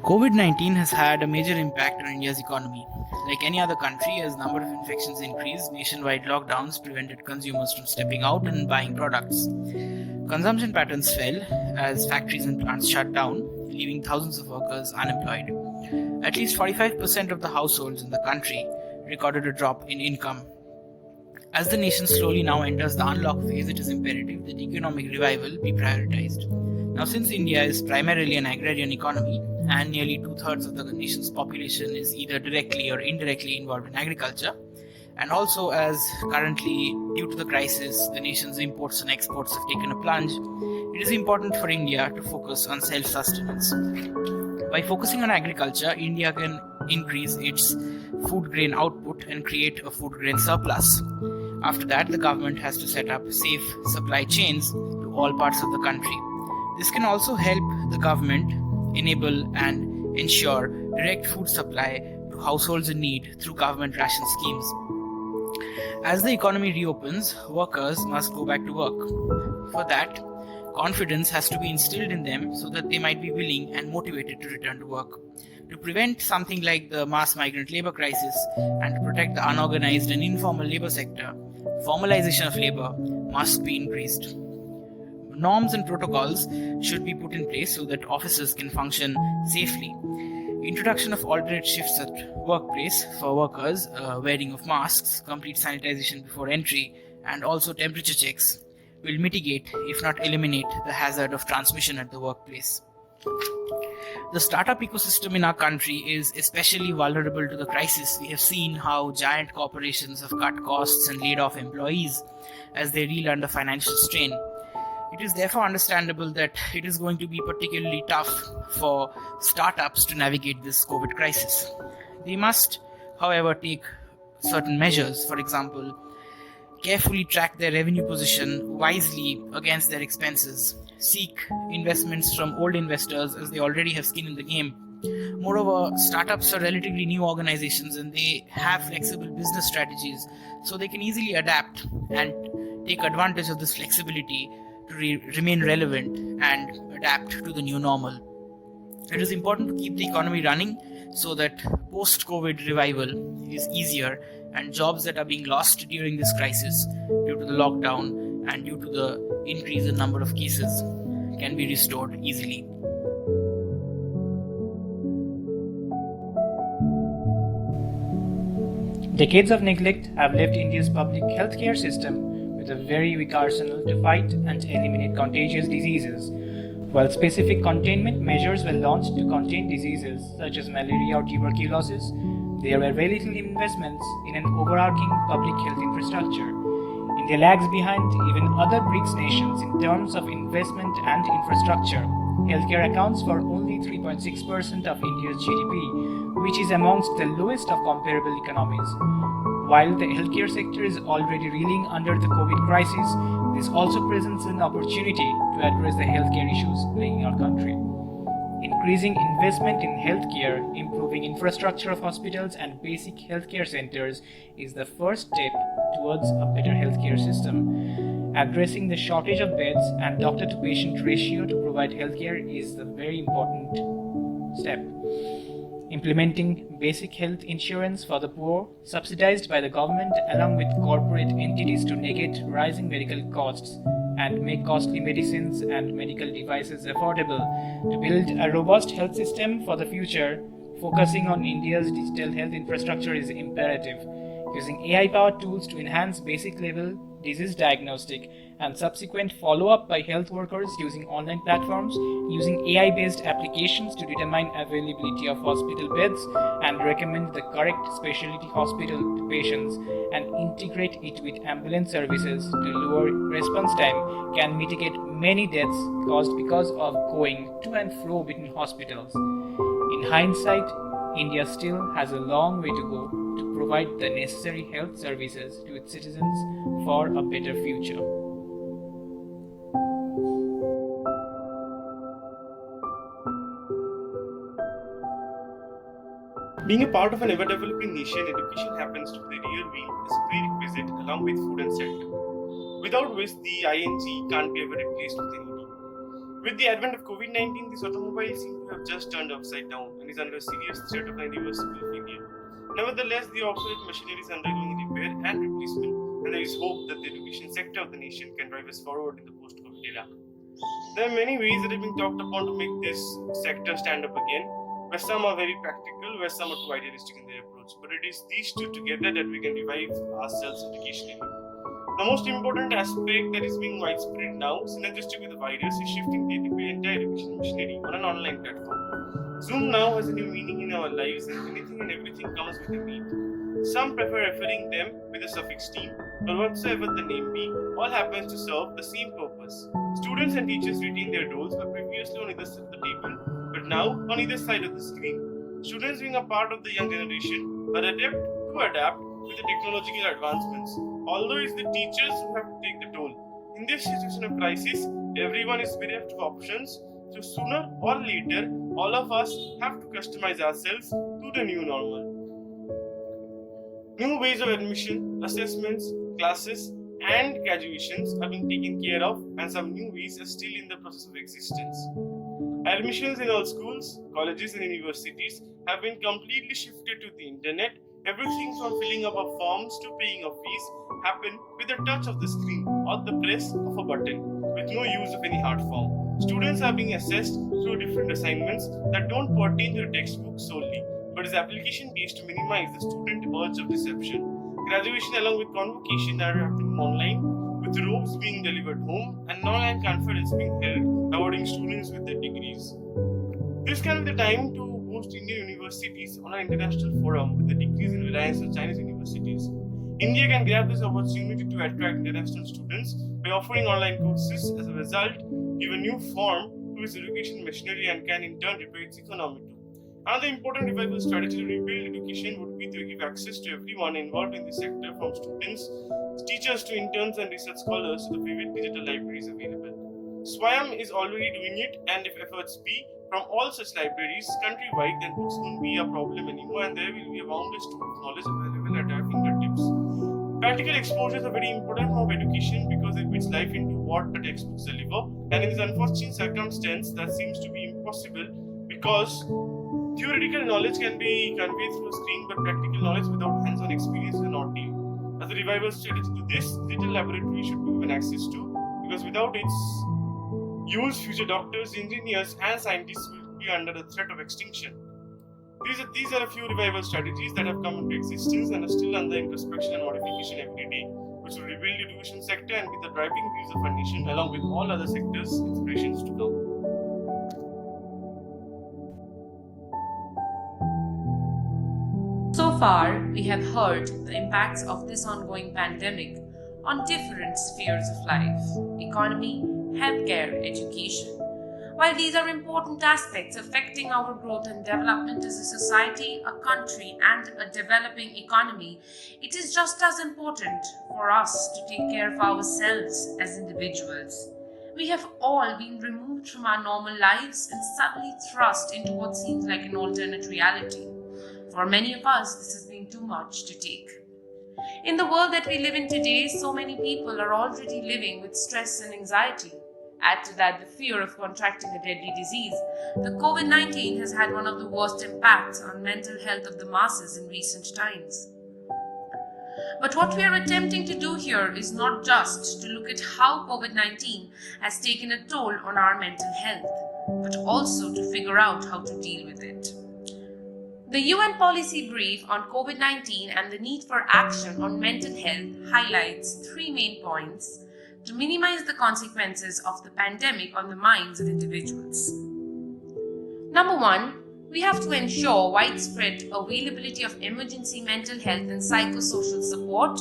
Covid-19 has had a major impact on India's economy. Like any other country, as number of infections increased, nationwide lockdowns prevented consumers from stepping out and buying products. Consumption patterns fell as factories and plants shut down, leaving thousands of workers unemployed. At least 45% of the households in the country recorded a drop in income. As the nation slowly now enters the unlock phase, it is imperative that economic revival be prioritized. Now, since India is primarily an agrarian economy and nearly 2/3 of the nation's population is either directly or indirectly involved in agriculture, and also as currently, due to the crisis, the nation's imports and exports have taken a plunge, it is important for India to focus on self-sustenance. By focusing on agriculture, India can increase its food grain output and create a food grain surplus. After that, the government has to set up safe supply chains to all parts of the country. This can also help the government enable and ensure direct food supply to households in need through government ration schemes. As the economy reopens, workers must go back to work. For that, confidence has to be instilled in them so that they might be willing and motivated to return to work. To prevent something like the mass migrant labor crisis and to protect the unorganized and informal labor sector, formalization of labor must be increased. Norms and protocols should be put in place so that offices can function safely. Introduction of alternate shifts at workplace for workers, wearing of masks, complete sanitization before entry, and also temperature checks will mitigate, if not eliminate, the hazard of transmission at the workplace. The startup ecosystem in our country is especially vulnerable to the crisis. We have seen how giant corporations have cut costs and laid off employees as they reel under financial strain. It is therefore understandable that it is going to be particularly tough for startups to navigate this COVID crisis. They must, however, take certain measures. For example, carefully track their revenue position wisely against their expenses, seek investments from old investors as they already have skin in the game. Moreover, startups are relatively new organizations and they have flexible business strategies, so they can easily adapt and take advantage of this flexibility to remain relevant and adapt to the new normal. It is important to keep the economy running so that post-COVID revival is easier and jobs that are being lost during this crisis due to the lockdown and due to the increase in number of cases can be restored easily. Decades of neglect have left India's public healthcare system with a very weak arsenal to fight and eliminate contagious diseases. While specific containment measures were launched to contain diseases such as malaria or tuberculosis, there were very little investments in an overarching public health infrastructure. India lags behind even other BRICS nations in terms of investment and infrastructure. Healthcare accounts for only 3.6% of India's GDP, which is amongst the lowest of comparable economies. While the healthcare sector is already reeling under the COVID crisis, this also presents an opportunity to address the healthcare issues plaguing our country. Increasing investment in healthcare, improving infrastructure of hospitals and basic healthcare centers is the first step towards a better healthcare system. Addressing the shortage of beds and doctor-to-patient ratio to provide healthcare is the very important step. Implementing basic health insurance for the poor, subsidized by the government along with corporate entities to negate rising medical costs and make costly medicines and medical devices affordable. To build a robust health system for the future, focusing on India's digital health infrastructure is imperative. Using AI-powered tools to enhance basic level disease diagnostic and subsequent follow-up by health workers using online platforms, using AI-based applications to determine availability of hospital beds and recommend the correct specialty hospital to patients, and integrate it with ambulance services to lower response time can mitigate many deaths caused because of going to and fro between hospitals. In hindsight, India still has a long way to go to provide the necessary health services to its citizens for a better future. Being a part of an ever-developing nation, education happens to be the real wheel, is a prerequisite along with food and shelter, without which the ing can't be ever replaced with any. With the advent of Covid-19, this automobile seems to have just turned upside down and is under serious threat of irreversible failure. Nevertheless, the obsolete machinery is undergoing repair and replacement, and there is hope that the education sector of the nation can drive us forward in the post-Covid era. There are many ways that have been talked upon to make this sector stand up again, where some are very practical, where some are too idealistic in their approach. But it is these two together that we can revive ourselves educationally. The most important aspect that is being widespread now, synergistic with the virus, is shifting the entire education machinery on an online platform. Zoom now has a new meaning in our lives, and anything and everything comes with a meet. Some prefer referring them with a suffix team, but whatsoever the name be, all happens to serve the same purpose. Students and teachers retain their roles were previously on either side of the table, but now on either side of the screen. Students, being a part of the young generation, are adept to adapt with the technological advancements, although it's the teachers who have to take the toll. In this situation of crisis, everyone is bereft of options, so sooner or later, all of us have to customize ourselves to the new normal. New ways of admission, assessments, classes, and graduations are being taken care of, and some new ways are still in the process of existence. Admissions in all schools, colleges, and universities have been completely shifted to the internet. Everything from filling up of forms to paying of fees happen with a touch of the screen or the press of a button, with no use of any hard form. Students are being assessed through different assignments that don't pertain to the textbook solely, but is application based to minimize the student urge of deception. Graduation along with convocation are happening online, with robes being delivered home and online conference being held, awarding students with their degrees. This can be the time to host Indian universities on an international forum with the decrease in reliance on Chinese universities. India can grab this opportunity to attract international students by offering online courses. As a result, give a new form to its education machinery and can in turn repair its economy too. Another important revival strategy to rebuild education would be to give access to everyone involved in the sector, from students, teachers to interns and research scholars, to the vivid digital libraries available. SWAYAM is already doing it, and if efforts be from all such libraries countrywide, then books won't be a problem anymore, and there will be a boundless store of knowledge available at our fingertips. Practical exposure is a very important form of education because it puts life into what the textbooks deliver, and in this unfortunate circumstance, that seems to be impossible because theoretical knowledge can be conveyed through a screen, but practical knowledge without hands-on experience is not deal. As a revival strategy to this, digital laboratory should be given access to, because without its use, future doctors, engineers, and scientists will be under the threat of extinction. These are a few revival strategies that have come into existence and are still under introspection and modification every day, which will rebuild the education sector and be the driving wheels of our nation, along with all other sectors' inspirations to come. So far, we have heard the impacts of this ongoing pandemic on different spheres of life: economy, healthcare, education. While these are important aspects affecting our growth and development as a society, a country, and a developing economy, it is just as important for us to take care of ourselves as individuals. We have all been removed from our normal lives and suddenly thrust into what seems like an alternate reality. For many of us, this has been too much to take. In the world that we live in today, so many people are already living with stress and anxiety. Add to that the fear of contracting a deadly disease. The Covid-19 has had one of the worst impacts on mental health of the masses in recent times. But what we are attempting to do here is not just to look at how Covid-19 has taken a toll on our mental health, but also to figure out how to deal with it. The UN policy brief on Covid-19 and the need for action on mental health highlights three main points to minimize the consequences of the pandemic on the minds of individuals. Number one, we have to ensure widespread availability of emergency mental health and psychosocial support,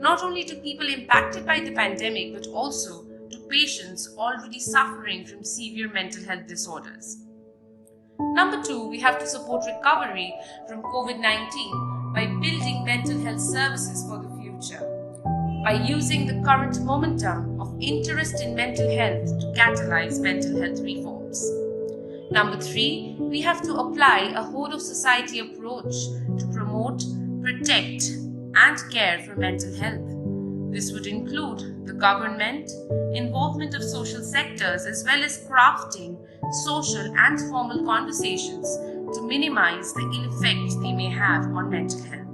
not only to people impacted by the pandemic, but also to patients already suffering from severe mental health disorders. Number two, we have to support recovery from COVID-19 by building mental health services for the future, by using the current momentum of interest in mental health to catalyze mental health reforms. Number three, we have to apply a whole-of-society approach to promote, protect, and care for mental health. This would include the government, involvement of social sectors, as well as crafting social and formal conversations to minimize the ill effects they may have on mental health.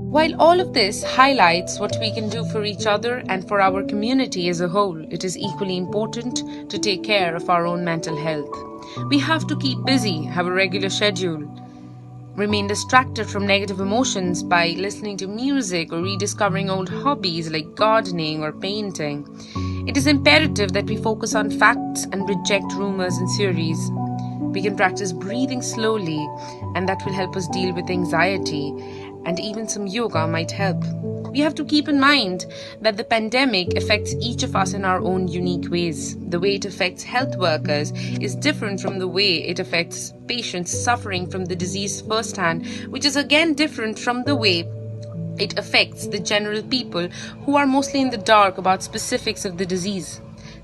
While all of this highlights what we can do for each other and for our community as a whole, it is equally important to take care of our own mental health. We have to keep busy, have a regular schedule, remain distracted from negative emotions by listening to music or rediscovering old hobbies like gardening or painting. It is imperative that we focus on facts and reject rumors and theories. We can practice breathing slowly, and that will help us deal with anxiety, and even some yoga might help. We have to keep in mind that the pandemic affects each of us in our own unique ways. The way it affects health workers is different from the way it affects patients suffering from the disease firsthand, which is again different from the way it affects the general people who are mostly in the dark about specifics of the disease.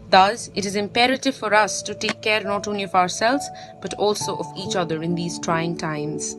Thus, it is imperative for us to take care not only of ourselves but also of each other in these trying times.